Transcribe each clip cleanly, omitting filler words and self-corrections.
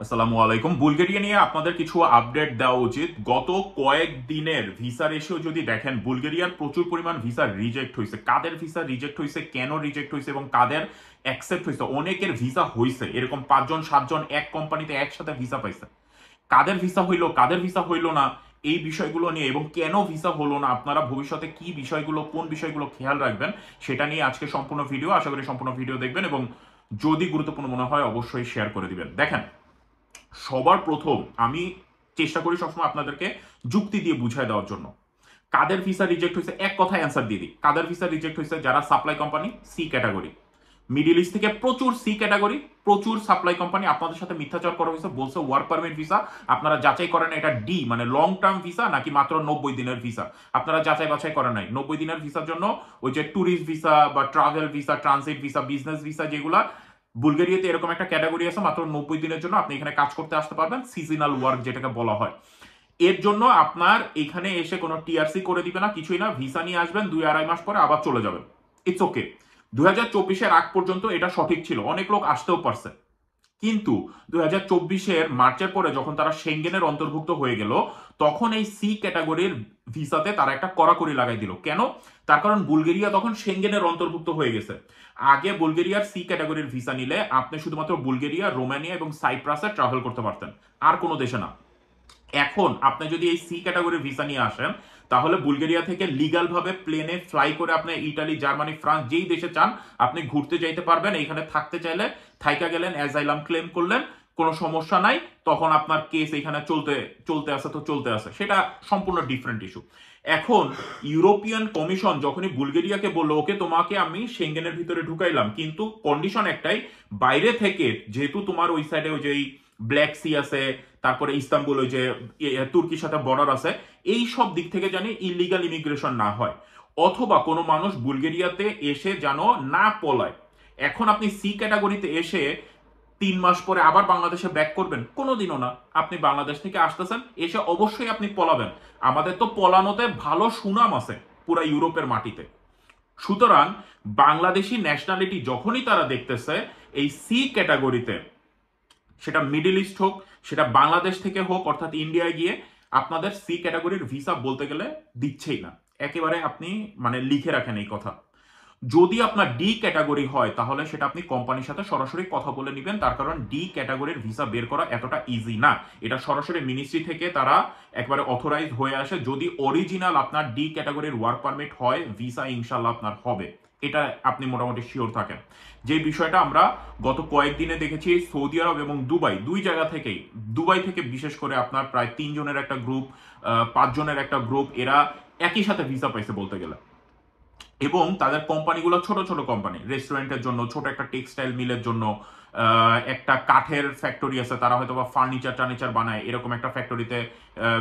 আসসালামু আলাইকুম। বুলগেরিয়া নিয়ে আপনাদের কিছু আপডেট দেওয়া উচিত। গত কয়েকদিনের ভিসা রেশিও যদি দেখেন, বুলগেরিয়ার প্রচুর পরিমাণ ভিসা রিজেক্ট হয়েছে। কাদের ভিসা রিজেক্ট হয়েছে, কেন রিজেক্ট হয়েছে এবং কাদের অ্যাকসেপ্ট হয়েছে, অনেকের ভিসা হয়েছে। এরকম 5 জন 7 জন এক কোম্পানিতে একসাথে ভিসা পাইছে। কাদের ভিসা হইলো, কাদের ভিসা হইলো না, এই বিষয়গুলো নিয়ে এবং কেন ভিসা হলো না, আপনারা ভবিষ্যতে কি বিষয়গুলো, কোন বিষয়গুলো খেয়াল রাখবেন, সেটা নিয়ে আজকে সম্পূর্ণ ভিডিও। আশা করি সম্পূর্ণ ভিডিও দেখবেন এবং যদি গুরুত্বপূর্ণ মনে হয় অবশ্যই শেয়ার করে দিবেন। দেখেন, সবার প্রথম আমি চেষ্টা করি সবসময় আপনাদেরকে যুক্তি দিয়ে বুঝাই দেওয়ার জন্য। কাদের ভিসা রিজেক্ট হয়েছে এক কথায় অ্যান্সার দিয়ে দিই। কাদের ভিসা রিজেক্ট হয়েছে? যারা supply company, C category, middle east থেকে প্রচুর সি ক্যাটাগরি, প্রচুর সাপ্লাই কোম্পানি আপনাদের সাথে মিথ্যাচার করা হয়েছে, বলছে ওয়ার্ক পারমিট ভিসা। আপনারা যাচাই করেন এটা ডি মানে লং টার্ম ভিসা নাকি মাত্র 90 দিনের ভিসা। আপনারা যাচাই বাছাই করেন নাই। 90 দিনের ভিসার জন্য ওই যে ট্যুরিস্ট ভিসা বা travel visa, transit visa, business visa, যেগুলা বুলগেরিয়াতে এরকম একটা ক্যাটাগরি আছে, মাত্র 90 দিনের জন্য আপনি এখানে কাজ করতে আসতে পারবেন, সিজনাল ওয়ার্ক যেটাকে বলা হয়। এর জন্য আপনার এখানে এসে কোনো টিআরসি করে দিবে না, কিছুই না। ভিসা নিয়ে আসবেন, 2-2.5 মাস পরে আবার চলে যাবেন। It's okay. 2024-এর আগ পর্যন্ত এটা সঠিক ছিল, অনেক লোক আসতেও পারছে। কিন্তু 2024-এর মার্চের পরে যখন তারা সেঙ্গেনের অন্তর্ভুক্ত হয়ে গেল, তখন এই সি ক্যাটাগরির ভিসাতে তারা একটা কড়াকড়ি লাগাই দিল। কেন? তার কারণ বুলগেরিয়া তখন সেঙ্গেনের অন্তর্ভুক্ত হয়ে গেছে। আগে বুলগেরিয়ার সি ক্যাটাগরির ভিসা নিলে আপনি শুধুমাত্র বুলগেরিয়া, রোমানিয়া এবং সাইপ্রাসে ট্রাভেল করতে পারতেন, আর কোনো দেশে না। এখন আপনি যদি এই সি ক্যাটাগরির ভিসা নিয়ে আসেন, তাহলে বুলগেরিয়া থেকে লিগাল ভাবে প্লেনে ফ্লাই করে আপনি ইটালি, জার্মানি, ফ্রান্স, যেই দেশে চান আপনি ঘুরতে যাইতে পারবেন। এইখানে থাকতে চাইলে থাইকা গেলেন, অ্যাজাইলাম ক্লেম করলেন, কোনো সমস্যা নাই। তখন আপনার কেস এখানে চলতে চলতে আছে, তো চলতে আছে, সেটা সম্পূর্ণ ডিফারেন্ট ইস্যু। এখন ইউরোপিয়ান কমিশন যখনই বুলগেরিয়াকে বললো ওকে তোমাকে আমি সেঙ্গেনের ভিতরে ঢুকাইলাম, কিন্তু কন্ডিশন একটাই, বাইরে থেকে যেহেতু তোমার ওই সাইডে ওই যে ব্ল্যাক সি আছে, তারপরে ইস্তাম্বুল ওই যে তুর্কির সাথে বর্ডার আছে, এই সব দিক থেকে জানি ইলিগাল ইমিগ্রেশন না হয়, অথবা কোনো মানুষ বুলগেরিয়াতে এসে যেন না পলায়। এখন আপনি সি ক্যাটাগরিতে এসে 3 মাস পরে আবার বাংলাদেশে ব্যাক করবেন? কোনোদিনও না। আপনি বাংলাদেশ থেকে আসতেছেন, এসে অবশ্যই আপনি পলাবেন। আমাদের তো পলানোতে ভালো সুনাম আছে পুরা ইউরোপের মাটিতে। সুতরাং বাংলাদেশি ন্যাশনালিটি যখনই তারা দেখতেছে এই সি ক্যাটাগরিতে, সেটা মিডল ইস্ট হোক, সেটা বাংলাদেশ থেকে হোক, অর্থাৎ ইন্ডিয়ায় গিয়ে আপনাদের সি ক্যাটাগরির ভিসা বলতে গেলে দিচ্ছেই না। একেবারে আপনি মানে লিখে রাখেন এই কথা। যদি আপনার ডি ক্যাটাগরি হয় তাহলে সেটা আপনি কোম্পানির সাথে সরাসরি কথা বলে নেবেন, তার কারণ ডি ক্যাটাগরির ভিসা বের করা এতটা ইজি না। এটা সরাসরি মিনিস্ট্রি থেকে তারা একবারে অথরাইজ হয়ে আসে। যদি অরিজিনাল আপনার ডি ক্যাটাগরির ওয়ার্ক পারমিট হয়, ভিসা ইনশাল্লাহ আপনার হবে, এটা আপনি মোটামুটি শিওর থাকেন। যে বিষয়টা আমরা গত কয়েকদিনে দেখেছি সৌদি আরব এবং দুবাই, দুই জায়গা থেকেই, দুবাই থেকে বিশেষ করে আপনার প্রায় 3 জনের একটা গ্রুপ, 5 জনের একটা গ্রুপ, এরা একই সাথে ভিসা পাইছে বলতে গেলে। এবং তাদের কোম্পানিগুলো ছোট ছোট কোম্পানি, রেস্টুরেন্টের জন্য, ছোট একটা টেক্সটাইল মিলের জন্য, একটা কাঠের ফ্যাক্টরি আছে, তারা হয়তো বা ফার্নিচার টার্নিচার বানায়, এরকম একটা ফ্যাক্টরিতে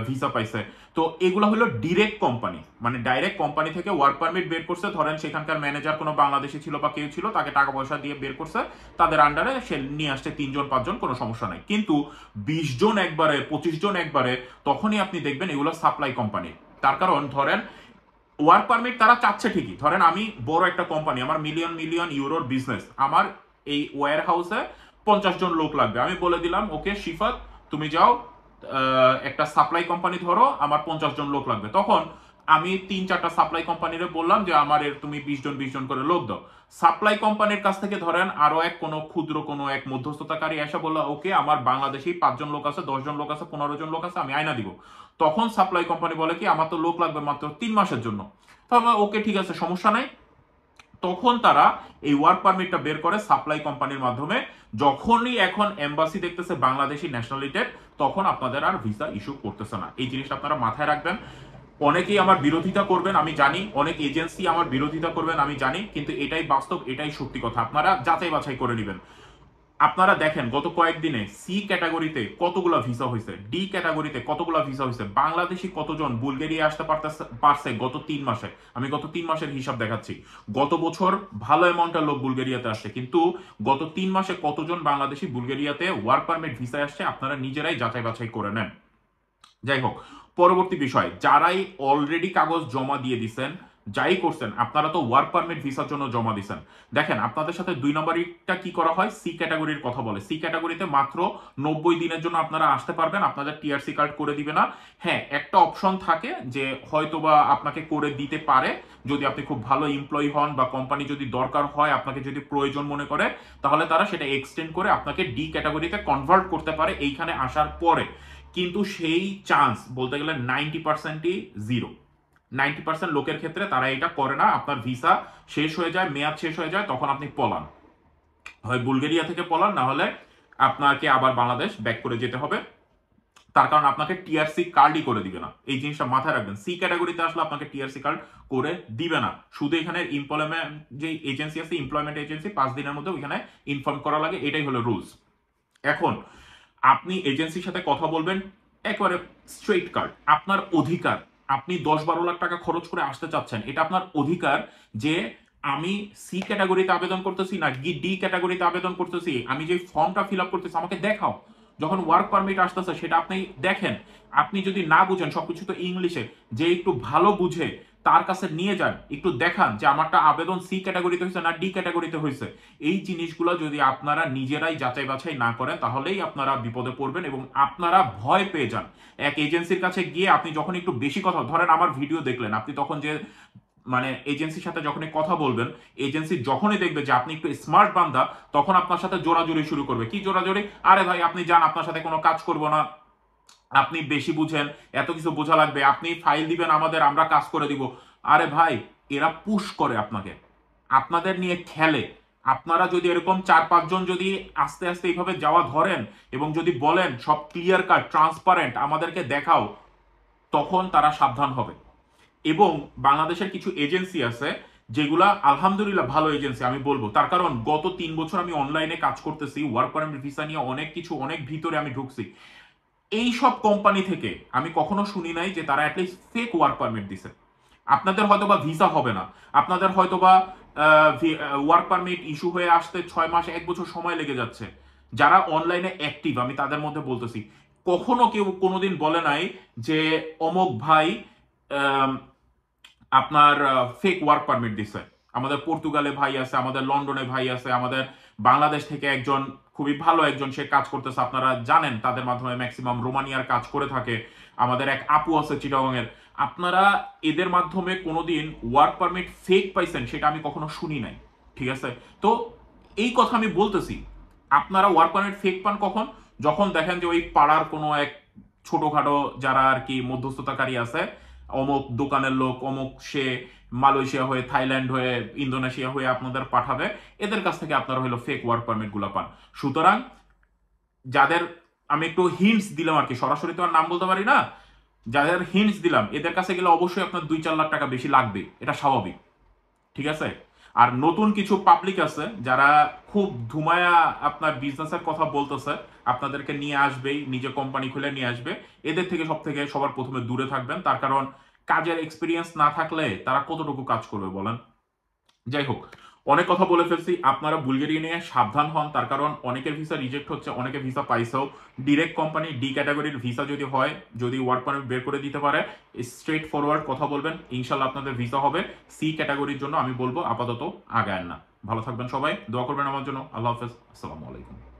ভিসা পাইছে। তো এগুলো হলো ডিরেক্ট কোম্পানি, মানে ডাইরেক্ট কোম্পানি থেকে ওয়ার্ক পারমিট বের করছে। ধরেন সেখানকার ম্যানেজার কোনো বাংলাদেশি ছিল বা কেউ ছিল, তাকে টাকা পয়সা দিয়ে বের করছে, তাদের আন্ডারে সে নিয়ে আসছে 3 জন 5 জন, কোনো সমস্যা নাই। কিন্তু 20 জন একবারে, 25 জন একবারে, তখনই আপনি দেখবেন এগুলো সাপ্লাই কোম্পানি। তার কারণ ধরেন ওয়ার্ক পারমিট তারা চাচ্ছে ঠিকই। ধরেন আমি বড় একটা কোম্পানি, আমার মিলিয়ন মিলিয়ন ইউরোর বিজনেস, আমার এই ওয়্যার হাউসে 50 জন লোক লাগবে। আমি বলে দিলাম ওকে শিফাত, তুমি যাও একটা সাপ্লাই কোম্পানি ধরো, আমার 50 জন লোক লাগবে। তখন আমি 3-4টা সাপ্লাই কোম্পানিরে বললাম যে আমার তুমি 20 জন করে লোক দাও। সাপ্লাই কোম্পানির কাছ থেকে ধরেন আরো এক কোনো ক্ষুদ্র কোনো এক মধ্যস্থতাকারী এসে বললো ওকে আমার বাংলাদেশি 5 জন লোক আছে, 10 জন লোক আছে, 15 জন লোক আছে, আমি আয়না দিব। তখন সাপ্লাই কোম্পানি বলে কি আমার তো লোক লাগবে মাত্র 3 মাসের জন্য। তবে ওকে ঠিক আছে, সমস্যা নাই। তখন তারা এই ওয়ার্ক পারমিটটা বের করে সাপ্লাই কোম্পানির মাধ্যমে। যখনই এখন এম্বাসি দেখতেছে বাংলাদেশি ন্যাশনালিটেড, তখন আপনাদের আর ভিসা ইস্যু করতেছে না। এই জিনিসটা আপনারা মাথায় রাখবেন। অনেকেই আমার বিরোধিতা করবেন আমি জানি, অনেক এজেন্সি আমার বিরোধিতা করবেন আমি জানি, কিন্তু এটাই বাস্তব, এটাই সত্যি কথা। আপনারা যাচাই বাছাই করে নেবেন। আপনারা দেখেন গত কয়েকদিনে সি ক্যাটাগরিতে কতগুলো ভিসা হয়েছে, ডি ক্যাটাগরিতে কতগুলো ভিসা হয়েছে, বাংলাদেশি কতজন বুলগেরিয়া আসতে পারছে গত 3 মাসে। আমি গত 3 মাসের হিসাব দেখাচ্ছি। গত বছর ভালো অ্যামাউন্টের লোক বুলগেরিয়াতে আসছে, কিন্তু গত 3 মাসে কতজন বাংলাদেশি বুলগেরিয়াতে ওয়ার্ক পারমিট ভিসায় আসছে আপনারা নিজেরাই যাচাই বাছাই করে নেন। যাই হোক, পরবর্তী বিষয়, যারাই অলরেডি কাগজ জমা দিয়ে দিচ্ছেন যাই করছেন আপনারা তো ওয়ার্ক পারমিট ভিসার জন্য জমা দিচ্ছেন। দেখেন আপনাদের সাথে 2 নম্বরটা কি করা হয়, সি ক্যাটাগরির কথা বলে। সি ক্যাটাগরিতে মাত্র 90 দিনের জন্য আপনারা আসতে পারবেন, আপনাদের টিআরসি কার্ড করে দিবে না। হ্যাঁ, একটা অপশন থাকে যে হয়তোবা আপনাকে করে দিতে পারে যদি আপনি খুব ভালো এমপ্লয়ি হন বা কোম্পানি যদি দরকার হয়, আপনাকে যদি প্রয়োজন মনে করে, তাহলে তারা সেটা এক্সটেন্ড করে আপনাকে ডি ক্যাটাগরিতে কনভার্ট করতে পারে এইখানে আসার পরে। কিন্তু সেই চান্স বলতে গেলে 90%ই জিরো। 90% লোকের ক্ষেত্রে তারা এটা করে না। আপনার ভিসা শেষ হয়ে যায়, মেয়াদ শেষ হয়ে যায়, তখন আপনি পলান, হয় বুলগেরিয়া থেকে পলান, না হলে আপনাকে আবার বাংলাদেশ ব্যাক করে যেতে হবে। তার কারণ আপনাকে টিআরসি কার্ডই করে দিবে না, এই জিনিসটা মাথায় রাখবেন। সি ক্যাটাগরিতে আসলে আপনাকে টিআরসি কার্ড করে দিবে না, শুধু এখানে এমপ্লয়মেন্ট যে এজেন্সি আছে, এমপ্লয়মেন্ট এজেন্সি 5 দিনের মধ্যে ওইখানে ইনফর্ম করা লাগে, এটাই হলো রুলস। এখন আপনি এজেন্সির সাথে কথা বলবেন, একবারে স্ট্রেট কার্ড, আপনার অধিকার। আপনি 10-12 লাখ টাকা খরচ করে আসতে চাচ্ছেন, এটা আপনার অধিকার যে আমি সি ক্যাটাগরিতে আবেদন করতেছি না ডি ক্যাটাগরিতে আবেদন করতেছি, আমি যে ফর্মটা ফিল আপ করতেছি আমাকে দেখাও। যখন ওয়ার্ক পারমিট আসতেছে সেটা আপনি দেখেন। আপনি যদি না বুঝেন, সবকিছু তো ইংলিশে, যে একটু ভালো বুঝে তার কাছে নিয়ে যান, একটু দেখান যে আমারটা আবেদন সি ক্যাটাগরিতে হয়েছে না ডি ক্যাটাগরিতে হয়েছে। এই জিনিসগুলো যদি আপনারা নিজেরাই যাচাই বাছাই না করেন, তাহলেই আপনারা বিপদে পড়বেন এবং আপনারা ভয় পেয়ে যান। এক এজেন্সির কাছে গিয়ে আপনি যখন একটু বেশি কথা, ধরেন আমার ভিডিও দেখলেন, আপনি তখন যে মানে এজেন্সির সাথে যখনই কথা বলবেন, এজেন্সি যখনই দেখবে যে আপনি একটু স্মার্ট বান্দা, তখন আপনার সাথে জোরাজুরি শুরু করবে। কি জোরাজুরি? আরে ভাই আপনি যান, আপনার সাথে কোনো কাজ করবো না, আপনি বেশি বুঝেন, এত কিছু বোঝা লাগবে, আপনি ফাইল দিবেন আমাদের, আমরা কাজ করে দিব। আরে ভাই, এরা পুশ করে আপনাকে, আপনাদের নিয়ে খেলে। আপনারা যদি এরকম 4-5 জন যদি আস্তে আস্তে এইভাবে যাওয়া ধরেন এবং যদি বলেন সব ক্লিয়ার কাট ট্রান্সপারেন্ট আমাদেরকে দেখাও, তখন তারা সাবধান হবে। এবং বাংলাদেশের কিছু এজেন্সি আছে যেগুলা আলহামদুলিল্লাহ ভালো এজেন্সি আমি বলবো, তার কারণ গত 3 বছর আমি অনলাইনে কাজ করতেছি, ওয়ার্ক পারমিট ভিসা নিয়ে অনেক কিছু, অনেক ভিতরে আমি ঢুকছি। এই সব কোম্পানি থেকে আমি কখনো শুনি নাই যে তারা অ্যাটলিস্ট ফেক ওয়ার্ক পারমিট দিছে। আপনাদের হয়তোবা ভিসা হবে না, আপনাদের হয়তোবা ওয়ার্ক পারমিট ইস্যু হয়ে আসতে 6 মাস 1 বছর সময় লেগে যাচ্ছে। যারা অনলাইনে অ্যাক্টিভ, আমি তাদের মধ্যে বলতেছি, কখনো কেউ কোনোদিন বলে নাই যে অমুক ভাই আপনার ফেক ওয়ার্ক পারমিট দিছে। আমাদের পর্তুগালে ভাই আছে, আমাদের লন্ডনে ভাই আছে, আমাদের বাংলাদেশ থেকে একজন খুবই ভালো একজন সে কাজ করতেছে, আপনারা জানেন, তাদের মাধ্যমে ম্যাক্সিমাম রোমানিয়ার কাজ করে থাকে। আমাদের এক আপু আছে চিটাগং এর। আপনারা এদের মাধ্যমে কোনোদিন ওয়ার্ক পারমিট ফেক পাইছেন সেটা আমি কখনো শুনি নাই, ঠিক আছে? তো এই কথা আমি বলতেছি, আপনারা ওয়ার্ক পারমিট ফেক পান কখন? যখন দেখেন যে ওই পাড়ার কোনো এক ছোটখাটো যারা আর কি মধ্যস্থতাকারী আছে, অমুক দোকানের লোক, অমুক সে মালয়েশিয়া হয়ে, থাইল্যান্ড হয়ে, ইন্দোনেশিয়া হয়ে আপনাদের পাঠাবে, এদের কাছ থেকে আপনারা হলো ফেক ওয়ার্ক পারমিট গুলো পান। সুতরাং যাদের আমি একটু হিন্টস দিলাম আর কি, সরাসরি তো আর নাম বলতে পারি না, যাদের হিন্টস দিলাম এদের কাছে গেলে অবশ্যই আপনার 2-4 লাখ টাকা বেশি লাগবে, এটা স্বাভাবিক, ঠিক আছে? আর নতুন কিছু পাবলিক আছে যারা খুব ধুমায়া আপনার বিজনেসের কথা বলতেছে, আপনাদেরকে নিয়ে আসবেই, নিজে কোম্পানি খুলে নিয়ে আসবে, এদের থেকে সবার প্রথমে দূরে থাকবেন। তার কারণ কাজের এক্সপিরিয়েন্স না থাকলে তারা কতটুকু কাজ করবে বলেন? যাই হোক, অনেক কথা বলে ফেলছি, আপনারা বুলগেরিয়া নিয়ে সাবধান হন। তার কারণ অনেকের ভিসা রিজেক্ট হচ্ছে, অনেকে ভিসা পাইছেও। ডিরেক্ট কোম্পানি ডি ক্যাটাগরির ভিসা যদি হয়, যদি ওয়ার্ক পারমিট বের করে দিতে পারে, স্ট্রেট ফরওয়ার্ড কথা বলবেন, ইনশাল্লাহ আপনাদের ভিসা হবে। সি ক্যাটাগরির জন্য আমি বলবো আপাতত আগায়েন না। ভালো থাকবেন সবাই, দোয়া করবেন আমার জন্য। আল্লাহ হাফেজ, আসসালামু আলাইকুম।